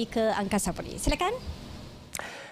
ke Angkasa Puri. Silakan.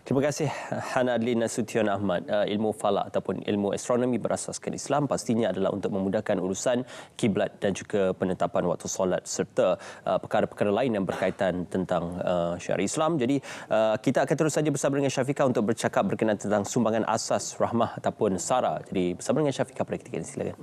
Terima kasih Hana Adlin Nasution Ahmad. Ilmu falak ataupun ilmu astronomi berasaskan Islam pastinya adalah untuk memudahkan urusan kiblat dan juga penetapan waktu solat serta perkara-perkara lain yang berkaitan tentang syariat Islam. Jadi kita akan terus saja bersama dengan Syafiqah untuk bercakap berkenaan tentang sumbangan asas rahmah ataupun sara. Jadi bersama dengan Syafiqah pada ketika ini, silakan.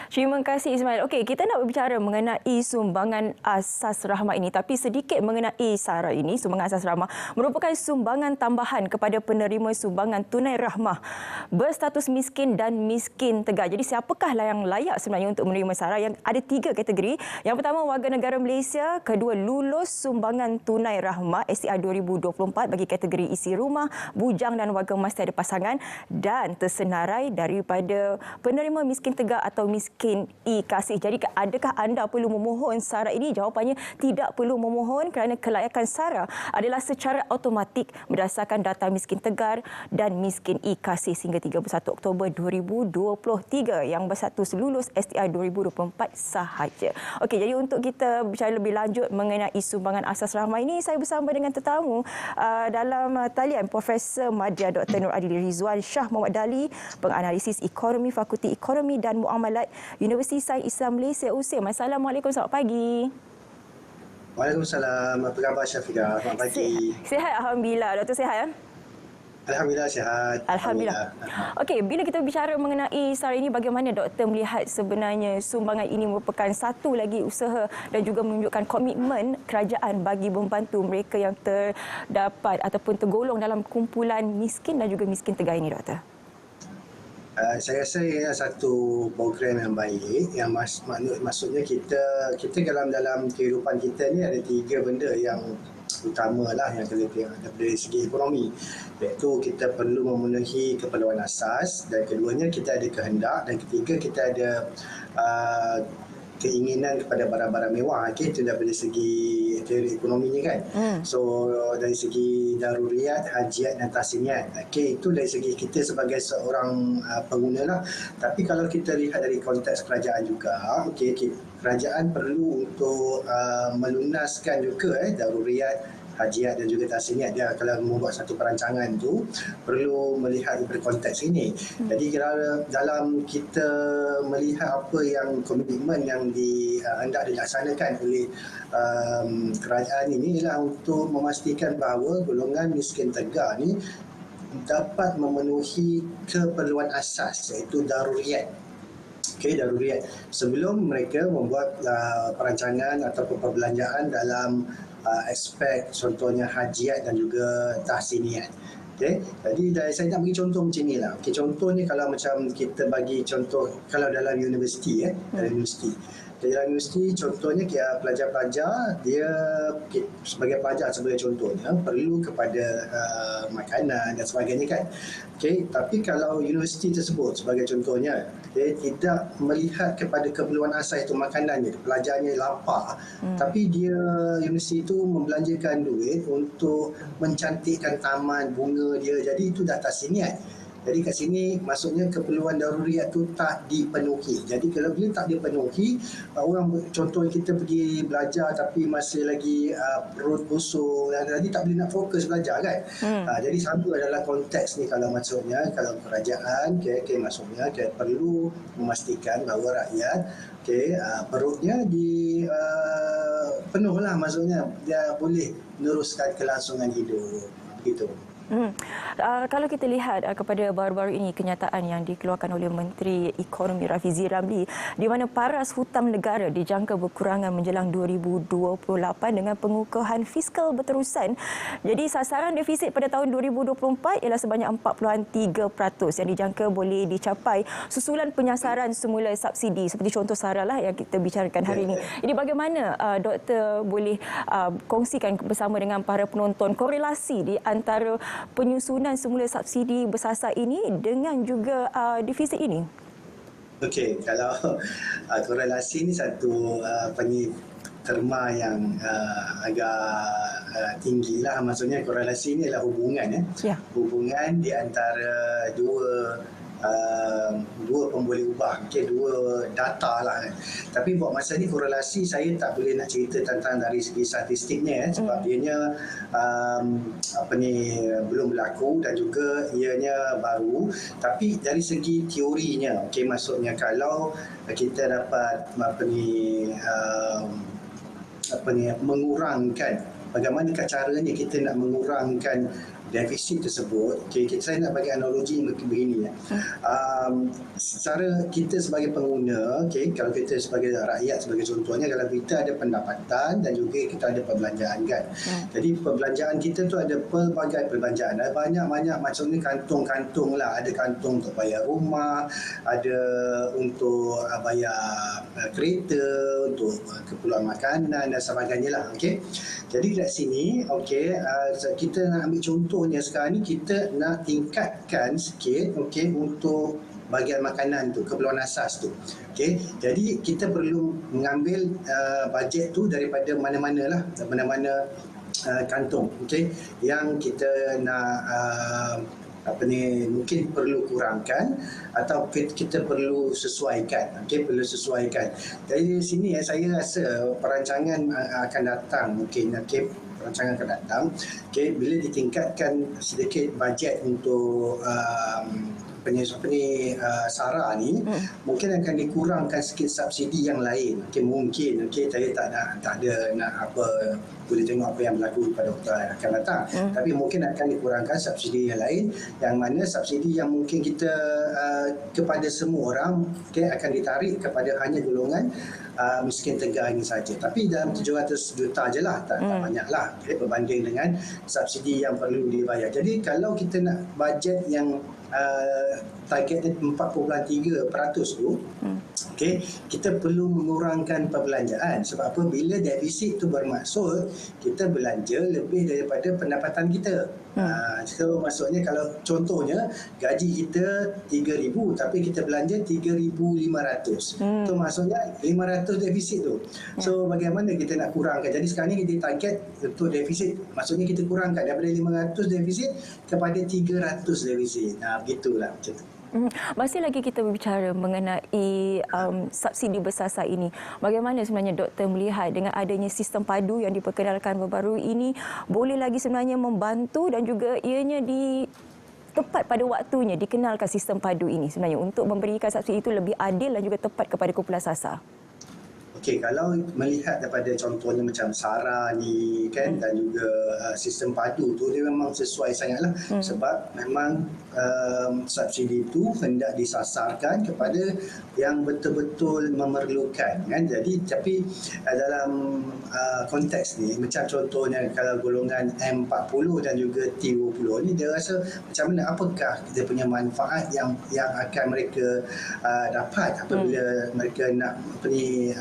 Terima kasih Ismail. Okey, kita nak berbicara mengenai sumbangan asas rahmah ini, tapi sedikit mengenai sara ini. Sumbangan asas rahmah merupakan sumbangan tambahan kepada penerima sumbangan tunai rahmah berstatus miskin dan miskin tegar. Jadi siapakah yang layak sebenarnya untuk menerima sara? Yang ada 3 kategori. Yang pertama, warga negara Malaysia. Kedua, lulus sumbangan tunai rahmah STR 2024 bagi kategori isi rumah, bujang dan warga emas tiada pasangan, dan tersenarai daripada penerima miskin tegar atau miskin kasih. Jadi adakah anda perlu memohon sara ini? Jawapannya tidak perlu memohon kerana kelayakan sara adalah secara automatik berdasarkan data miskin tegar dan miskin kasih sehingga 31 Oktober 2023 yang berstatus lulus STR 2024 sahaja. Okey, jadi untuk kita bicara lebih lanjut mengenai sumbangan asas rahmah ini, saya bersama dengan tetamu dalam talian Profesor Madya Dr. Nur Adili Rizwan Shah Muhammad Dali, penganalisis ekonomi Fakulti Ekonomi dan Muamalat Universiti Sains Islam Malaysia USIM. Assalamualaikum, selamat pagi. Waalaikumsalam. Apa khabar Syafiqah? Selamat pagi. Sihat Alhamdulillah. Doktor sihat ya? Alhamdulillah sihat. Alhamdulillah. Okey, bila kita bicara mengenai sara ini, bagaimana doktor melihat sebenarnya sumbangan ini merupakan satu lagi usaha dan juga menunjukkan komitmen kerajaan bagi membantu mereka yang terdapat ataupun tergolong dalam kumpulan miskin dan juga miskin tegar ini, doktor? Saya rasa ia satu program yang baik, yang maksudnya kita dalam kehidupan kita ni ada 3 benda yang utamalah yang dari segi ekonomi, iaitu kita perlu memenuhi keperluan asas, dan keduanya kita ada kehendak, dan ketiga kita ada keinginan kepada barang-barang mewah. Okay, itu dari segi teori ekonomi ni kan. So dari segi daruriyat, hajiat dan tahsiniat. Okay, itu dari segi kita sebagai seorang pengguna lah. Tapi kalau kita lihat dari konteks kerajaan juga, okay, kerajaan perlu untuk melunaskan juga daruriyat, hajiat dan juga tahsiniat. Dia kalau membuat satu perancangan tu perlu melihat daripada konteks ini. Jadi dalam kita melihat apa yang komitmen yang hendak dilaksanakan oleh kerajaan ini ialah untuk memastikan bahawa golongan miskin tegar ni dapat memenuhi keperluan asas, iaitu daruriyat. Okay, daruriyat. Sebelum mereka membuat perancangan ataupun perbelanjaan dalam aspek contohnya hajiat dan juga tahsiniat. Okay. Jadi saya nak bagi contoh macam ni lah. Okay, contohnya kalau macam kita bagi contoh kalau dalam universiti, dalam universiti. Dalam universiti contohnya pelajar-pelajar dia sebagai pelajar sebagai contohnya perlu kepada makanan dan sebagainya kan. Okay. Tapi kalau universiti tersebut sebagai contohnya tidak melihat kepada keperluan asas itu makanannya, pelajarnya lapar, tapi dia universiti itu membelanjakan duit untuk mencantikkan taman bunga dia, jadi itu dah tahsiniat. Jadi kat sini maksudnya keperluan daruriyat tu tak dipenuhi. Jadi kalau bila tak dipenuhi, orang contoh kita pergi belajar tapi masih lagi perut kosong, jadi tak boleh nak fokus belajar kan. Jadi sama dalam konteks ni kalau maksudnya kalau kerajaan maksudnya perlu memastikan bahawa rakyat perutnya penuh lah, maksudnya dia boleh meneruskan kelangsungan hidup begitu. Kalau kita lihat kepada baru-baru ini kenyataan yang dikeluarkan oleh Menteri Ekonomi Rafizi Ramli, di mana paras hutang negara dijangka berkurangan menjelang 2028 dengan pengukuhan fiskal berterusan. Jadi sasaran defisit pada tahun 2024 ialah sebanyak 4.3% yang dijangka boleh dicapai susulan penyasaran semula subsidi seperti contoh sara lah yang kita bicarakan hari ini. Jadi bagaimana doktor boleh kongsikan bersama dengan para penonton korelasi di antara penyusunan semula subsidi bersasar ini dengan juga defisit ini? Okey, kalau korelasi ini satu terma yang agak tinggi lah. Maksudnya korelasi ini adalah hubungan hubungan di antara dua dua pun boleh ubah, dua data lah kan. Tapi buat masa ni korelasi saya tak boleh nak cerita tentang dari segi statistiknya sebab ianya belum berlaku dan juga ianya baru. Tapi dari segi teorinya, maksudnya kalau kita dapat mengurangkan, bagaimanakah caranya kita nak mengurangkan defisit tersebut. Saya nak bagi analogi begini. Secara kita sebagai pengguna, kalau kita sebagai rakyat, sebagai contohnya, kalau kita ada pendapatan dan juga kita ada perbelanjaan kan. Jadi perbelanjaan kita tu ada pelbagai perbelanjaan. Ada banyak-banyak macam ni, kantung-kantung lah. Ada kantung untuk bayar rumah, ada untuk bayar kereta, untuk keperluan makanan dan sebagainya lah. Jadi kat sini, kita nak ambil contohnya sekarang ni, kita nak tingkatkan sikit untuk bahagian makanan tu, keperluan asas tu. Jadi kita perlu mengambil bajet tu daripada mana-mana kantung yang kita nak mungkin perlu kurangkan atau kita perlu sesuaikan. Jadi di sini saya rasa perancangan akan datang perancangan akan datang bila ditingkatkan sedikit bajet untuk SARA ni, mungkin akan dikurangkan sikit subsidi yang lain. Mungkin saya tak ada nak boleh tengok apa yang berlaku pada waktu akan datang. Tapi mungkin akan dikurangkan subsidi yang lain, yang mana subsidi yang mungkin kita kepada semua orang akan ditarik kepada hanya golongan miskin tegar ini saja. Tapi dalam 700 juta je lah, tak banyak lah berbanding dengan subsidi yang perlu dibayar. Jadi kalau kita nak bajet yang targetnya 4.3% tu, kita perlu mengurangkan perbelanjaan. Sebab apa? Bila defisit tu bermaksud kita belanja lebih daripada pendapatan kita. So maksudnya kalau contohnya gaji kita 3,000 tapi kita belanja 3,500. So maksudnya 500 defisit tu. So bagaimana kita nak kurangkan? Jadi sekarang ni kita target untuk defisit, maksudnya kita kurangkan daripada 500 defisit kepada 300 defisit. Begitulah macam tu. Masih lagi kita berbicara mengenai subsidi bersasar ini. Bagaimana sebenarnya doktor melihat dengan adanya sistem padu yang diperkenalkan baru-baru ini boleh lagi sebenarnya membantu dan juga ianya tepat pada waktunya dikenalkan sistem padu ini sebenarnya untuk memberikan subsidi itu lebih adil dan juga tepat kepada kumpulan sasar? Kalau melihat daripada contohnya macam SARA ni kan, dan juga sistem padu tu, dia memang sesuai sangatlah sebab memang subsidi itu hendak disasarkan kepada yang betul-betul memerlukan kan. Jadi tapi dalam konteks ni, macam contohnya kalau golongan M40 dan juga T20 ni, dia rasa macam mana, apakah dia punya manfaat yang akan mereka dapat apabila mereka nak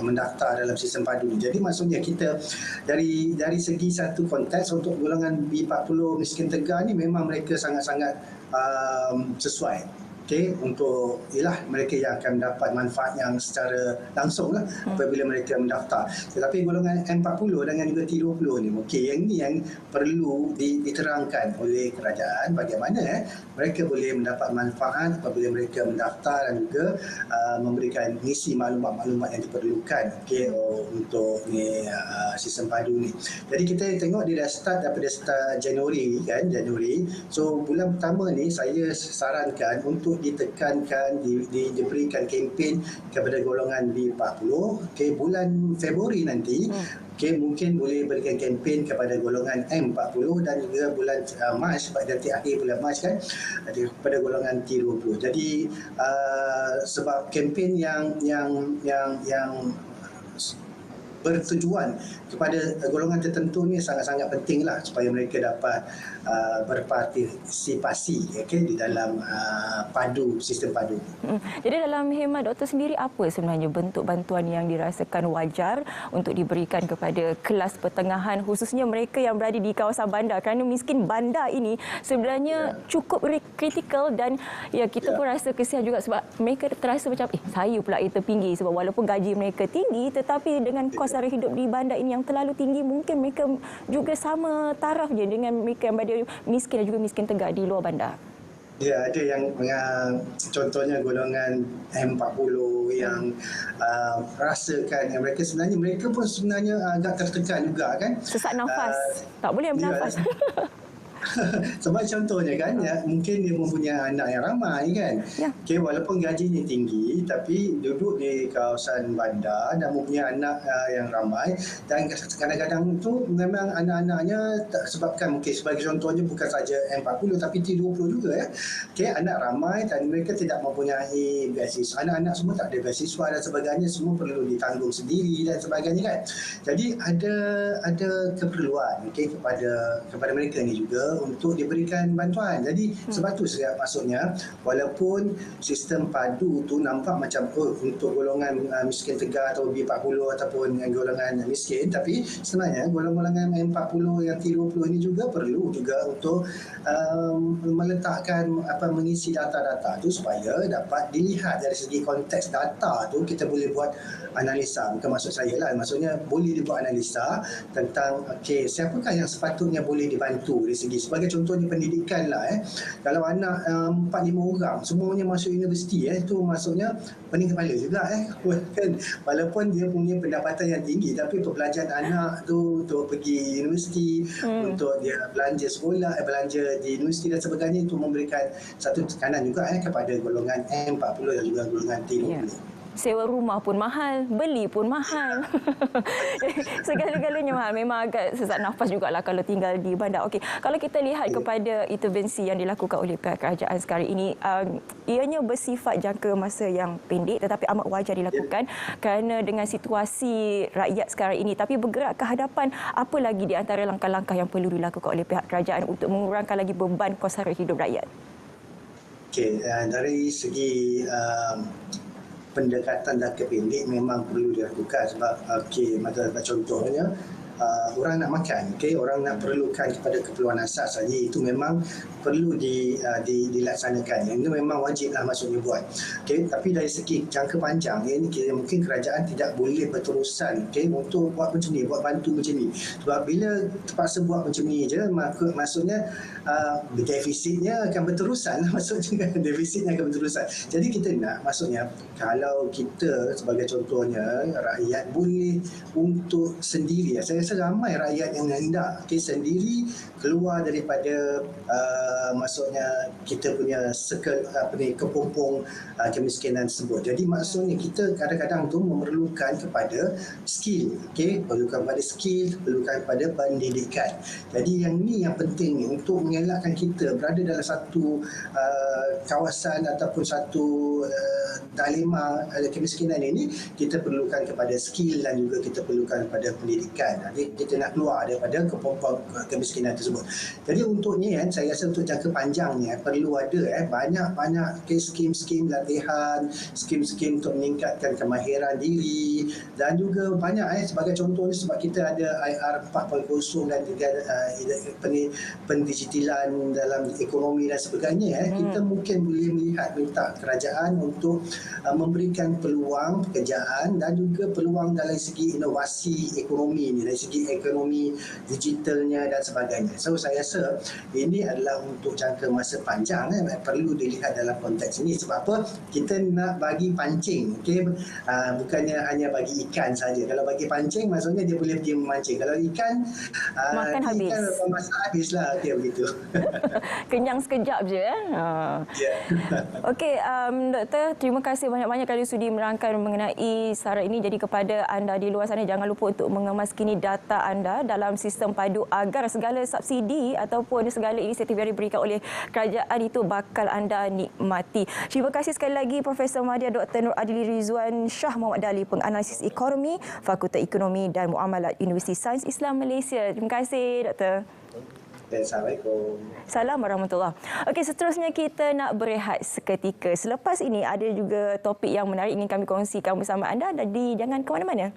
mendaftar dalam sistem padu ni. Jadi maksudnya kita dari segi satu konteks untuk golongan B40 miskin tegar ni, memang mereka sangat-sangat sesuai untuk mereka yang akan mendapat manfaat yang secara langsung lah apabila mereka mendaftar. Tetapi golongan M40 dengan juga T20 ni, yang ni yang perlu diterangkan oleh kerajaan bagaimana mereka boleh mendapat manfaat apabila mereka mendaftar dan juga memberikan ngisi maklumat-maklumat yang diperlukan untuk sistem padu ni. Jadi kita tengok dia dah start daripada Januari. So bulan pertama ni saya sarankan untuk ditekankan, diberikan kempen kepada golongan B40. Bulan Februari nanti mungkin boleh berikan kempen kepada golongan M40 dan juga bulan Mac, nanti akhir bulan Mac kan, kepada golongan T20. Jadi sebab kempen yang bertujuan kepada golongan tertentu ni sangat-sangat pentinglah supaya mereka dapat berpartisipasi di dalam sistem padu. Jadi dalam hemat doktor sendiri, apa sebenarnya bentuk bantuan yang dirasakan wajar untuk diberikan kepada kelas pertengahan, khususnya mereka yang berada di kawasan bandar, kerana miskin bandar ini sebenarnya cukup kritikal dan kita pun rasa kesian juga sebab mereka terasa macam saya pula yang terpinggir, sebab walaupun gaji mereka tinggi tetapi dengan kos sara hidup di bandar ini yang terlalu tinggi, mungkin mereka juga sama taraf je dengan mereka yang berada miskin dan juga miskin tegar di luar bandar. Dia ada yang contohnya golongan M40 yang rasakan yang mereka pun sebenarnya agak tertekan juga kan. Sesak nafas. Tak boleh bernafas. Sebab contohnya kan mungkin dia mempunyai anak yang ramai kan. Okay, walaupun gajinya tinggi tapi duduk di kawasan bandar dan mempunyai anak yang ramai, dan kadang-kadang tu memang anak-anaknya sebabkan mungkin sebagai contohnya bukan saja M40 tapi T20 juga Okay, anak ramai dan mereka tidak mempunyai beasiswa. Anak-anak semua tak ada beasiswa dan sebagainya, semua perlu ditanggung sendiri dan sebagainya kan. Jadi ada keperluan kepada mereka ni juga untuk diberikan bantuan. Jadi sebab tu saya maksudnya walaupun sistem padu tu nampak macam untuk golongan miskin tegar atau B40 ataupun yang golongan miskin, tapi sebenarnya golongan M40 yang T20 ini juga perlu juga untuk meletakkan mengisi data-data tu supaya dapat dilihat dari segi konteks data tu. Kita boleh buat analisa, bukan maksud saya lah, maksudnya boleh dibuat analisa tentang siapakah yang sepatutnya boleh dibantu dari segi, sebagai contohnya pendidikan lah kalau anak 4-5 orang semuanya masuk universiti itu maksudnya pening kepala juga kan, walaupun dia punya pendapatan yang tinggi tapi pembelajaran anak tu untuk pergi universiti, untuk dia belanja sekolah, belanja di universiti dan sebagainya, itu memberikan satu tekanan juga kepada golongan M40 dan juga golongan T20. Sewa rumah pun mahal, beli pun mahal. Segala-galanya mahal. Memang agak sesak nafas jugalah kalau tinggal di bandar. Okey, kalau kita lihat kepada intervensi yang dilakukan oleh pihak kerajaan sekarang ini, ianya bersifat jangka masa yang pendek tetapi amat wajar dilakukan kerana dengan situasi rakyat sekarang ini. Tapi bergerak ke hadapan, apa lagi di antara langkah-langkah yang perlu dilakukan oleh pihak kerajaan untuk mengurangkan lagi beban kos sara hidup rakyat? Okey, dari segi pendekatan jangka pendek memang perlu dilakukan sebab contohnya orang nak makan, orang nak perlukan kepada keperluan asas saja, itu memang perlu dilaksanakan. Ini memang wajiblah maksudnya buat. Tapi dari segi jangka panjang ini mungkin kerajaan tidak boleh berterusan untuk buat macam ni, buat bantu macam ni. Sebab bila terpaksa buat macam ni je, maksudnya defisitnya akan berterusan. Maksudnya defisitnya akan berterusan. Jadi kita nak, maksudnya kalau kita sebagai contohnya rakyat boleh untuk sendiri, saya rasa ramai rakyat yang hendak sendiri keluar daripada maksudnya kita punya circle kepompong kemiskinan tersebut. Jadi maksudnya kita kadang-kadang tu memerlukan kepada skill, perlukan kepada skill, perlukan kepada pendidikan. Jadi yang ni yang penting ni untuk mengelakkan kita berada dalam satu kawasan ataupun satu dilema kemiskinan ini, kita perlukan kepada skill dan juga kita perlukan kepada pendidikan. Jadi kita nak keluar daripada kepompong kemiskinan tersebut. Jadi untuk ni saya rasa untuk jangka panjang ni perlu ada banyak skim-skim latihan, skim-skim untuk meningkatkan kemahiran diri dan juga banyak sebagai contohnya sebab kita ada IR 4.0 dan pendigitalan dalam ekonomi dan sebagainya, kita mungkin boleh minta kerajaan untuk memberikan peluang pekerjaan dan juga peluang dalam segi inovasi ekonomi ni, dari segi ekonomi digitalnya dan sebagainya. So saya rasa ini adalah untuk jangka masa panjang, perlu dilihat dalam konteks ini. Sebab apa? Kita nak bagi pancing, bukannya hanya bagi ikan saja. Kalau bagi pancing maksudnya dia boleh pergi memancing. Kalau ikan makan habis. Ikan masak habislah, begitu. Kenyang sekejap je. Okey, Doktor, terima kasih banyak-banyak kerana sudi merangkai mengenai sara ini. Jadi kepada anda di luar sana, jangan lupa untuk mengemaskini data anda dalam sistem padu agar segala subsidi ataupun segala inisiatif yang diberikan oleh kerajaan itu bakal anda nikmati. Terima kasih sekali lagi Profesor Madya Dr. Nur Adili Rizwan Shah Muhammad Dali, penganalisis ekonomi, Fakulti Ekonomi dan Muamalat Universiti Sains Islam Malaysia. Terima kasih, Doktor. Assalamualaikum. Salam warahmatullahi. Okey, seterusnya kita nak berehat seketika. Selepas ini ada juga topik yang menarik ingin kami kongsikan bersama anda. Jadi jangan ke mana-mana.